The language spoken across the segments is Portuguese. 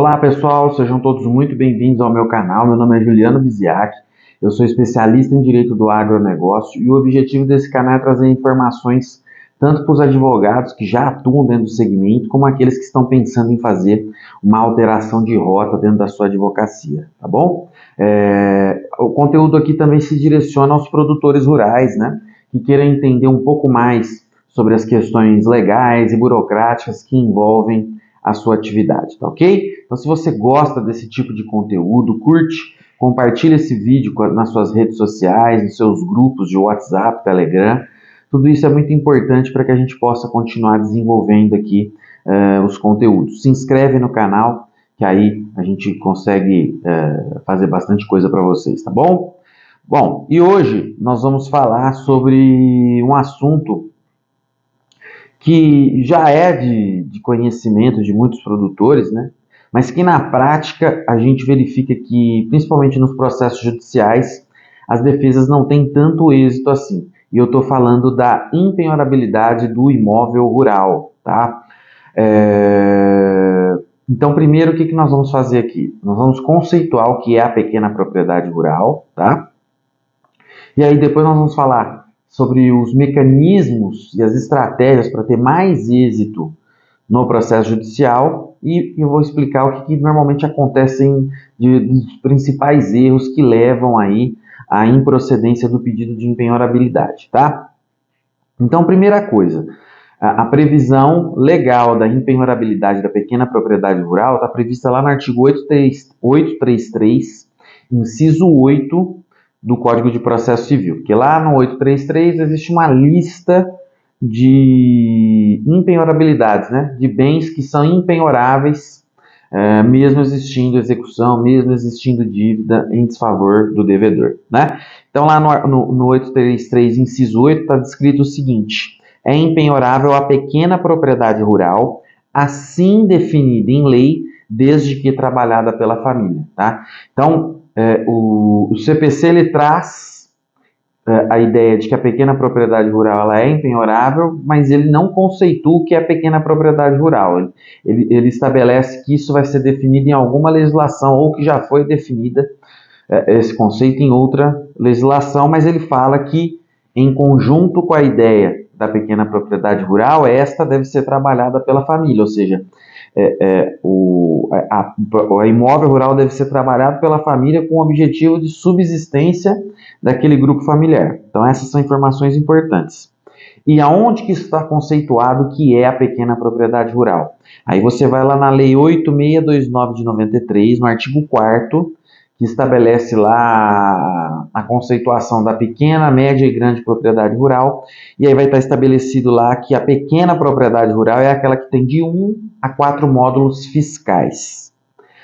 Olá pessoal, sejam todos muito bem-vindos ao meu canal. Meu nome é Juliano Biziac, eu sou especialista em Direito do Agronegócio e o objetivo desse canal é trazer informações tanto para os advogados que já atuam dentro do segmento, como aqueles que estão pensando em fazer uma alteração de rota dentro da sua advocacia, tá bom? O conteúdo aqui também se direciona aos produtores rurais, né, que queiram entender um pouco mais sobre as questões legais e burocráticas que envolvem a sua atividade, tá ok? Então, se você gosta desse tipo de conteúdo, curte, compartilhe esse vídeo nas suas redes sociais, nos seus grupos de WhatsApp, Telegram. Tudo isso é muito importante para que a gente possa continuar desenvolvendo aqui os conteúdos. Se inscreve no canal, que aí a gente consegue fazer bastante coisa para vocês, tá bom? Bom, e hoje nós vamos falar sobre um assunto que já é de conhecimento de muitos produtores, né? Mas que na prática a gente verifica que, principalmente nos processos judiciais, as defesas não têm tanto êxito assim. E eu estou falando da impenhorabilidade do imóvel rural, tá? Então, primeiro, o que nós vamos fazer aqui? Nós vamos conceituar o que é a pequena propriedade rural, tá? E aí depois nós vamos falar sobre os mecanismos e as estratégias para ter mais êxito no processo judicial e eu vou explicar o que normalmente acontecem dos principais erros que levam aí à improcedência do pedido de impenhorabilidade, tá? Então, primeira coisa, a previsão legal da impenhorabilidade da pequena propriedade rural está prevista lá no artigo 833, inciso 8 do Código de Processo Civil, porque lá no 833 existe uma lista de impenhorabilidades, né, de bens que são impenhoráveis, mesmo existindo execução, mesmo existindo dívida em desfavor do devedor, né? Então lá no 833, inciso 8, está descrito o seguinte: é impenhorável a pequena propriedade rural, assim definida em lei, desde que trabalhada pela família, tá? Então, o CPC ele traz a ideia de que a pequena propriedade rural ela é impenhorável, mas ele não conceitua o que é pequena propriedade rural. Ele estabelece que isso vai ser definido em alguma legislação ou que já foi definida esse conceito em outra legislação, mas ele fala que, em conjunto com a ideia da pequena propriedade rural, esta deve ser trabalhada pela família, ou seja, a imóvel rural deve ser trabalhado pela família com o objetivo de subsistência daquele grupo familiar. Então essas são informações importantes. E aonde que está conceituado o que é a pequena propriedade rural? Aí você vai lá na Lei 8629 de 93, no artigo 4º, que estabelece lá a conceituação da pequena, média e grande propriedade rural, e aí vai estar estabelecido lá que a pequena propriedade rural é aquela que tem de 1 a 4 módulos fiscais.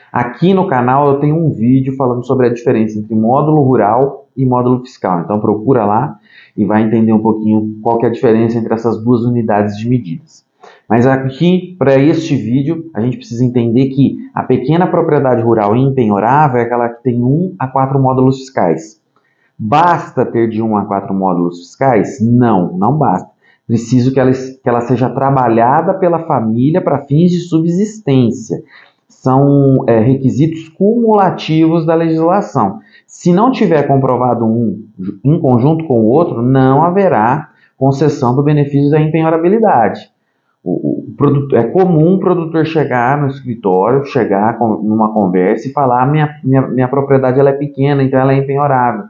Aqui no canal eu tenho um vídeo falando sobre a diferença entre módulo rural e módulo fiscal, então procura lá e vai entender um pouquinho qual que é a diferença entre essas duas unidades de medidas. Mas aqui, para este vídeo, a gente precisa entender que a pequena propriedade rural impenhorável é aquela que tem 1 a 4 módulos fiscais. Basta ter de 1 a 4 módulos fiscais? Não, não basta. Preciso que ela seja trabalhada pela família para fins de subsistência. São requisitos cumulativos da legislação. Se não tiver comprovado um em conjunto com o outro, não haverá concessão do benefício da impenhorabilidade. É comum o produtor chegar no escritório, chegar numa conversa e falar: minha propriedade ela é pequena, então ela é impenhorável.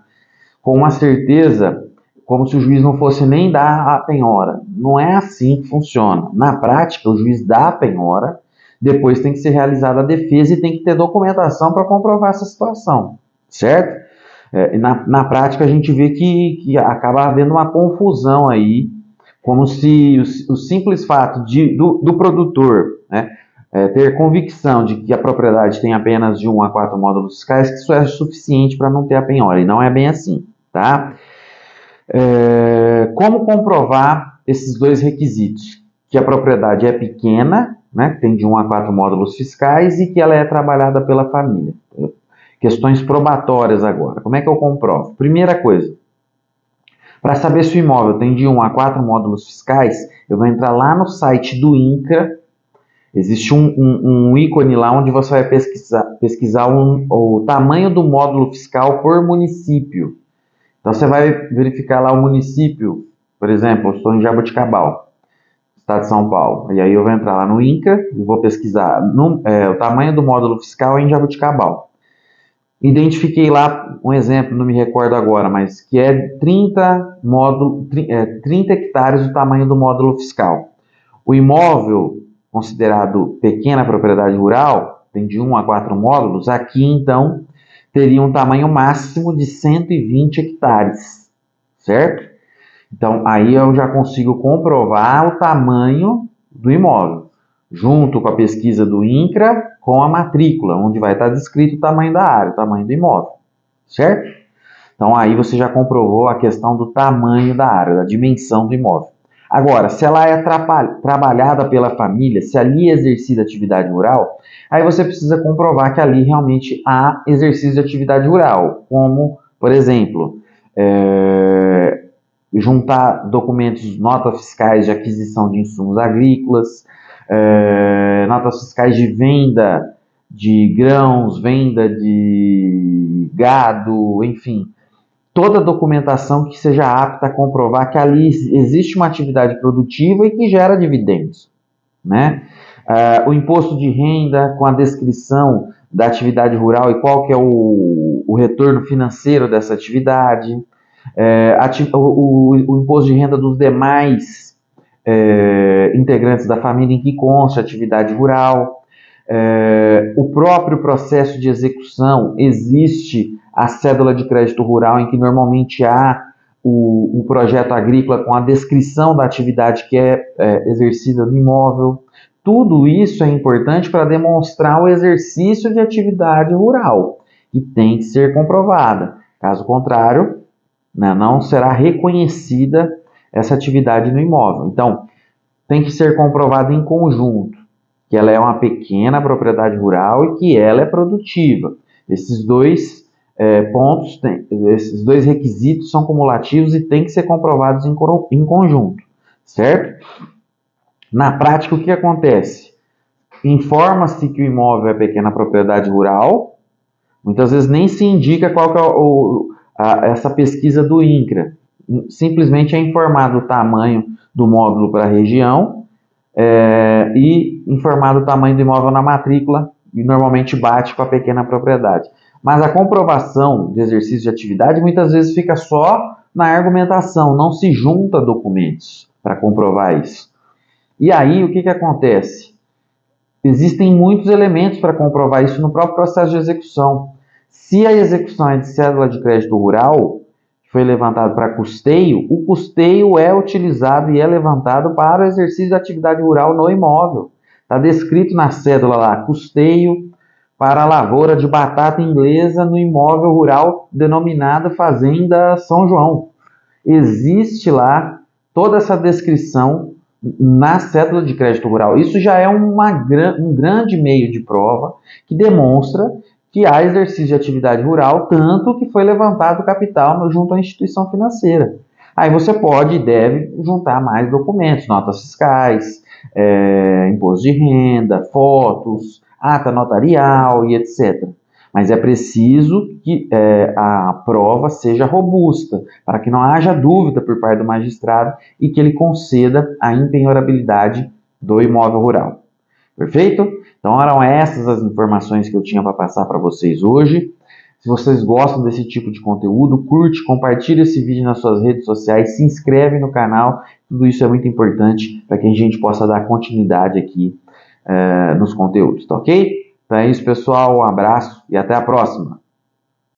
Com uma certeza, como se o juiz não fosse nem dar a penhora. Não é assim que funciona. Na prática, o juiz dá a penhora, depois tem que ser realizada a defesa e tem que ter documentação para comprovar essa situação, certo? Na prática, a gente vê que acaba havendo uma confusão aí, como se o simples fato do produtor, né, ter convicção de que a propriedade tem apenas de 1 a 4 módulos fiscais, que isso é suficiente para não ter a penhora, e não é bem assim, tá? Como comprovar esses dois requisitos? Que a propriedade é pequena, né, tem de 1 a 4 módulos fiscais e que ela é trabalhada pela família. Questões probatórias agora. Como é que eu comprovo? Primeira coisa, para saber se o imóvel tem de 1 a 4 módulos fiscais, eu vou entrar lá no site do INCRA Existe um ícone lá onde você vai pesquisar o tamanho do módulo fiscal por município. Então você vai verificar lá o município, por exemplo, eu estou em Jaboticabal, estado de São Paulo, e aí eu vou entrar lá no INCRA e vou pesquisar o tamanho do módulo fiscal em Jaboticabal. Identifiquei lá um exemplo, não me recordo agora, mas que é 30 hectares o tamanho do módulo fiscal. O imóvel considerado pequena propriedade rural, tem de 1 a 4 módulos, aqui então teria um tamanho máximo de 120 hectares, certo? Então aí eu já consigo comprovar o tamanho do imóvel, junto com a pesquisa do INCRA, com a matrícula, onde vai estar descrito o tamanho da área, o tamanho do imóvel, certo? Então aí você já comprovou a questão do tamanho da área, da dimensão do imóvel. Agora, se ela é trabalhada pela família, se ali é exercida atividade rural, aí você precisa comprovar que ali realmente há exercício de atividade rural, como, por exemplo, juntar documentos, notas fiscais de aquisição de insumos agrícolas, notas fiscais de venda de grãos, venda de gado, enfim, toda documentação que seja apta a comprovar que ali existe uma atividade produtiva e que gera dividendos, né? O imposto de renda com a descrição da atividade rural e qual que é o retorno financeiro dessa atividade, o imposto de renda dos demais integrantes da família em que consta a atividade rural, o próprio processo de execução. Existe a cédula de crédito rural, em que normalmente há o projeto agrícola com a descrição da atividade que é exercida no imóvel. Tudo isso é importante para demonstrar o exercício de atividade rural, que tem que ser comprovada. Caso contrário, né, não será reconhecida essa atividade no imóvel. Então, tem que ser comprovada em conjunto que ela é uma pequena propriedade rural e que ela é produtiva. Esses dois pontos, esses dois requisitos são cumulativos e têm que ser comprovados em conjunto, certo? Na prática, o que acontece? Informa-se que o imóvel é pequena propriedade rural, muitas vezes nem se indica qual que é essa pesquisa do INCRA, simplesmente é informado o tamanho do módulo para a região, e informado o tamanho do imóvel na matrícula, e normalmente bate com a pequena propriedade. Mas a comprovação de exercício de atividade muitas vezes fica só na argumentação, não se junta documentos para comprovar isso. E aí o que acontece? Existem muitos elementos para comprovar isso no próprio processo de execução. Se a execução é de cédula de crédito rural, foi levantado para custeio, o custeio é utilizado e é levantado para o exercício da atividade rural no imóvel. Está descrito na cédula lá, custeio para a lavoura de batata inglesa no imóvel rural denominado Fazenda São João. Existe lá toda essa descrição na cédula de crédito rural. Isso já é um grande meio de prova que demonstra que há exercício de atividade rural, tanto que foi levantado capital junto à instituição financeira. Aí você pode e deve juntar mais documentos, notas fiscais, imposto de renda, fotos, ata notarial e etc. Mas é preciso que a prova seja robusta, para que não haja dúvida por parte do magistrado e que ele conceda a impenhorabilidade do imóvel rural. Perfeito? Então eram essas as informações que eu tinha para passar para vocês hoje. Se vocês gostam desse tipo de conteúdo, curte, compartilhe esse vídeo nas suas redes sociais, se inscreve no canal. Tudo isso é muito importante para que a gente possa dar continuidade aqui nos conteúdos, tá ok? Então é isso, pessoal. Um abraço e até a próxima.